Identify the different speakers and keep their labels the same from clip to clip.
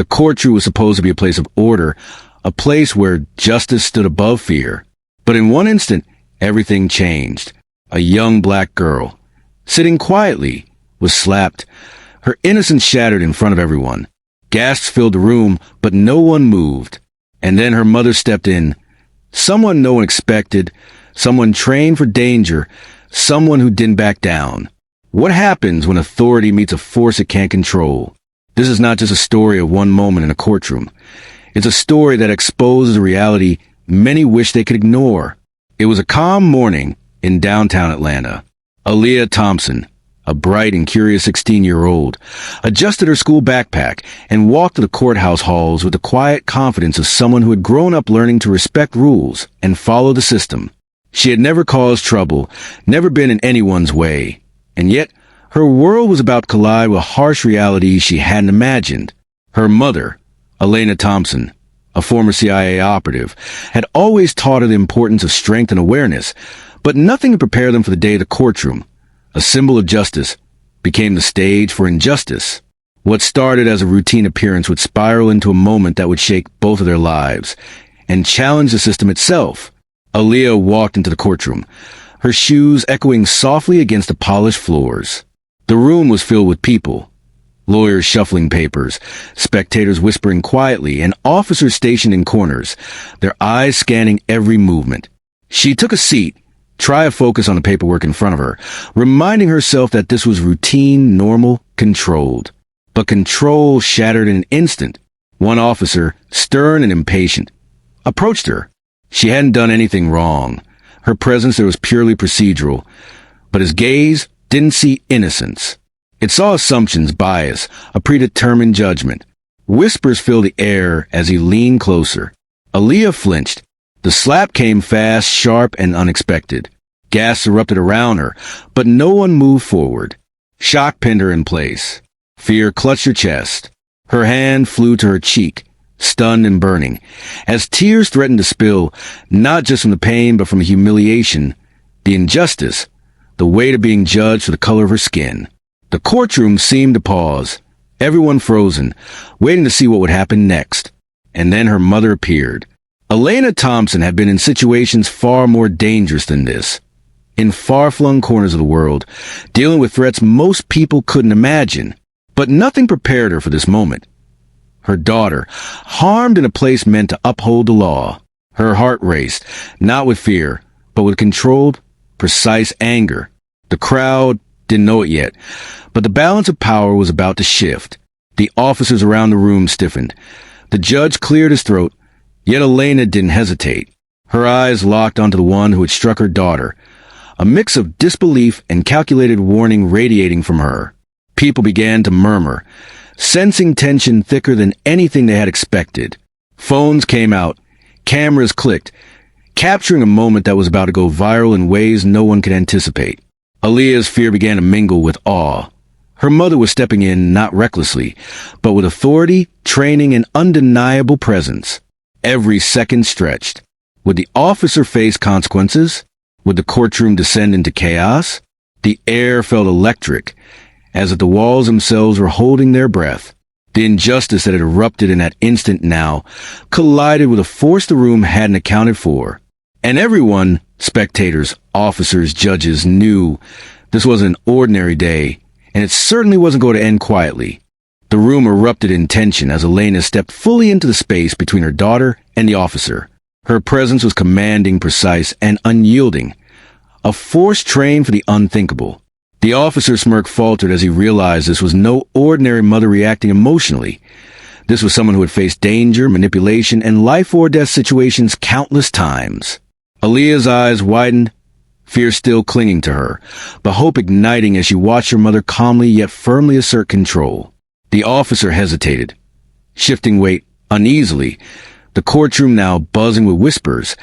Speaker 1: The courtroom was supposed to be a place of order, a place where justice stood above fear. But in one instant, everything changed. A young black girl, sitting quietly, was slapped, her innocence shattered in front of everyone. Gasps filled the room, but no one moved. And then her mother stepped in. Someone no one expected, someone trained for danger, someone who didn't back down. What happens when authority meets a force it can't control? This is not just a story of one moment in a courtroom. It's a story that exposes a reality many wish they could ignore. It was a calm morning in downtown Atlanta. Aaliyah Thompson, a bright and curious 16-year-old, adjusted her school backpack and walked to the courthouse halls with the quiet confidence of someone who had grown up learning to respect rules and follow the system. She had never caused trouble, never been in anyone's way, and yet her world was about to collide with harsh realities she hadn't imagined. Her mother, Elena Thompson, a former CIA operative, had always taught her the importance of strength and awareness, but nothing to prepare them for the day of the courtroom. A symbol of justice became the stage for injustice. What started as a routine appearance would spiral into a moment that would shake both of their lives and challenge the system itself. Aaliyah walked into the courtroom, her shoes echoing softly against the polished floors. The room was filled with people, lawyers shuffling papers, spectators whispering quietly, and officers stationed in corners, their eyes scanning every movement. She took a seat, tried to focus on the paperwork in front of her, reminding herself that this was routine, normal, controlled. But control shattered in an instant. One officer, stern and impatient, approached her. She hadn't done anything wrong. Her presence there was purely procedural, but his gaze didn't see innocence. It saw assumptions, bias, a predetermined judgment. Whispers filled the air as he leaned closer. Aaliyah flinched. The slap came fast, sharp, and unexpected. Gasps erupted around her, but no one moved forward. Shock pinned her in place. Fear clutched her chest. Her hand flew to her cheek, stunned and burning, as tears threatened to spill, not just from the pain but from the humiliation, the injustice, the weight of being judged for the color of her skin. The courtroom seemed to pause, everyone frozen, waiting to see what would happen next. And then her mother appeared. Elena Thompson had been in situations far more dangerous than this, in far-flung corners of the world, dealing with threats most people couldn't imagine. But nothing prepared her for this moment. Her daughter, harmed in a place meant to uphold the law. Her heart raced, not with fear, but with controlled, precise anger. The crowd didn't know it yet, but the balance of power was about to shift. The officers around the room stiffened. The judge cleared his throat, yet Elena didn't hesitate. Her eyes locked onto the one who had struck her daughter, a mix of disbelief and calculated warning radiating from her. People began to murmur, sensing tension thicker than anything they had expected. Phones came out, cameras clicked, capturing a moment that was about to go viral in ways no one could anticipate. Aaliyah's fear began to mingle with awe. Her mother was stepping in not recklessly, but with authority, training, and undeniable presence. Every second stretched. Would the officer face consequences? Would the courtroom descend into chaos? The air felt electric, as if the walls themselves were holding their breath. The injustice that had erupted in that instant now collided with a force the room hadn't accounted for. And everyone, spectators, officers, judges, knew this wasn't an ordinary day, and it certainly wasn't going to end quietly. The room erupted in tension as Elena stepped fully into the space between her daughter and the officer. Her presence was commanding, precise, and unyielding, a force trained for the unthinkable. The officer's smirk faltered as he realized this was no ordinary mother reacting emotionally. This was someone who had faced danger, manipulation, and life-or-death situations countless times. Aaliyah's eyes widened, fear still clinging to her, but hope igniting as she watched her mother calmly yet firmly assert control. The officer hesitated, shifting weight uneasily, the courtroom now buzzing with whispers,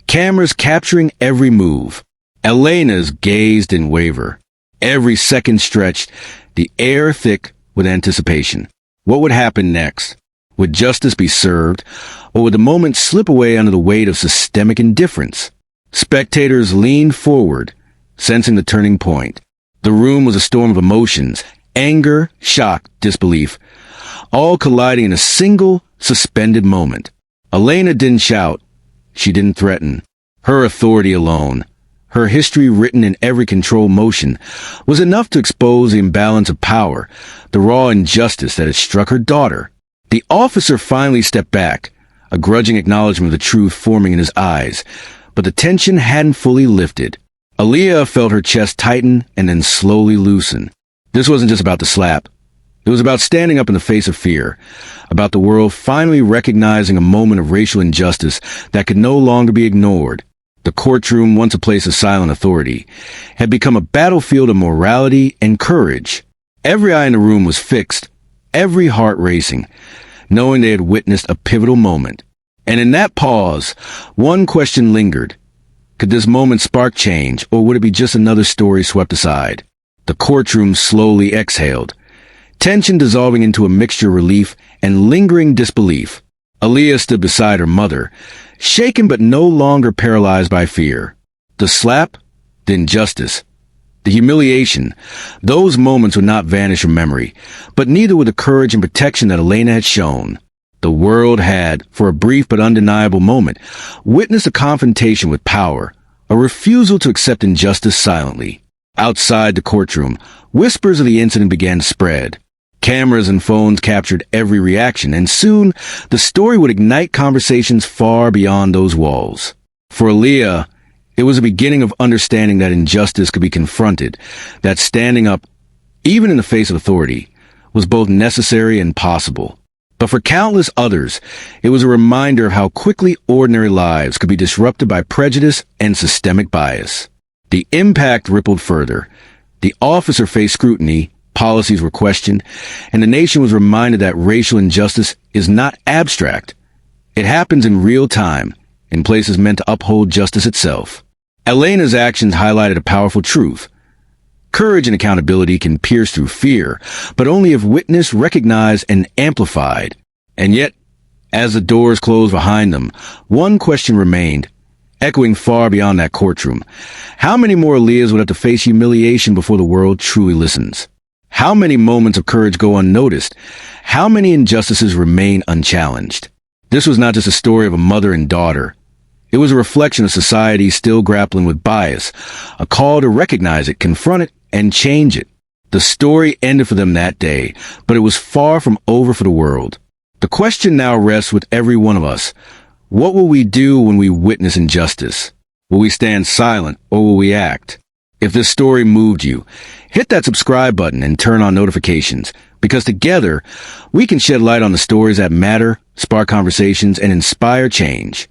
Speaker 1: cameras capturing every move. Elena's gaze didn't waver. Every second stretched, the air thick with anticipation. What would happen next? Would justice be served, or would the moment slip away under the weight of systemic indifference? Spectators leaned forward, sensing the turning point. The room was a storm of emotions, anger, shock, disbelief. all colliding in a single, suspended moment. Elena didn't shout. She didn't threaten. Her authority alone, her history written in every controlled motion, was enough to expose the imbalance of power, the raw injustice that had struck her daughter. The officer finally stepped back, a grudging acknowledgement of the truth forming in his eyes, but the tension hadn't fully lifted. Aaliyah felt her chest tighten and then slowly loosen. This wasn't just about the slap. It was about standing up in the face of fear, about the world finally recognizing a moment of racial injustice that could no longer be ignored. The courtroom, once a place of silent authority, had become a battlefield of morality and courage. Every eye in the room was fixed, every heart racing, knowing they had witnessed a pivotal moment. And in that pause, one question lingered. Could this moment spark change, or would it be just another story swept aside? The courtroom slowly exhaled, tension dissolving into a mixture of relief and lingering disbelief. Aaliyah stood beside her mother, shaken but no longer paralyzed by fear. The slap, the injustice, the humiliation, those moments would not vanish from memory, but neither would the courage and protection that Elena had shown. The world had, for a brief but undeniable moment, witnessed a confrontation with power, a refusal to accept injustice silently. Outside the courtroom, whispers of the incident began to spread. Cameras and phones captured every reaction, and soon the story would ignite conversations far beyond those walls. For Aaliyah, it was a beginning of understanding that injustice could be confronted, that standing up, even in the face of authority, was both necessary and possible. But for countless others, it was a reminder of how quickly ordinary lives could be disrupted by prejudice and systemic bias. The impact rippled further. The officer faced scrutiny, policies were questioned, and the nation was reminded that racial injustice is not abstract. It happens in real time, in places meant to uphold justice itself. Elena's actions highlighted a powerful truth. Courage and accountability can pierce through fear, but only if witnessed, recognized, and amplified. And yet, as the doors closed behind them, one question remained, echoing far beyond that courtroom. How many more Aaliyahs would have to face humiliation before the world truly listens? How many moments of courage go unnoticed? How many injustices remain unchallenged? This was not just a story of a mother and daughter. It was a reflection of society still grappling with bias, a call to recognize it, confront it, and change it. The story ended for them that day, but it was far from over for the world. The question now rests with every one of us. What will we do when we witness injustice? Will we stand silent, or will we act? If this story moved you, hit that subscribe button and turn on notifications, because together, we can shed light on the stories that matter, spark conversations, and inspire change.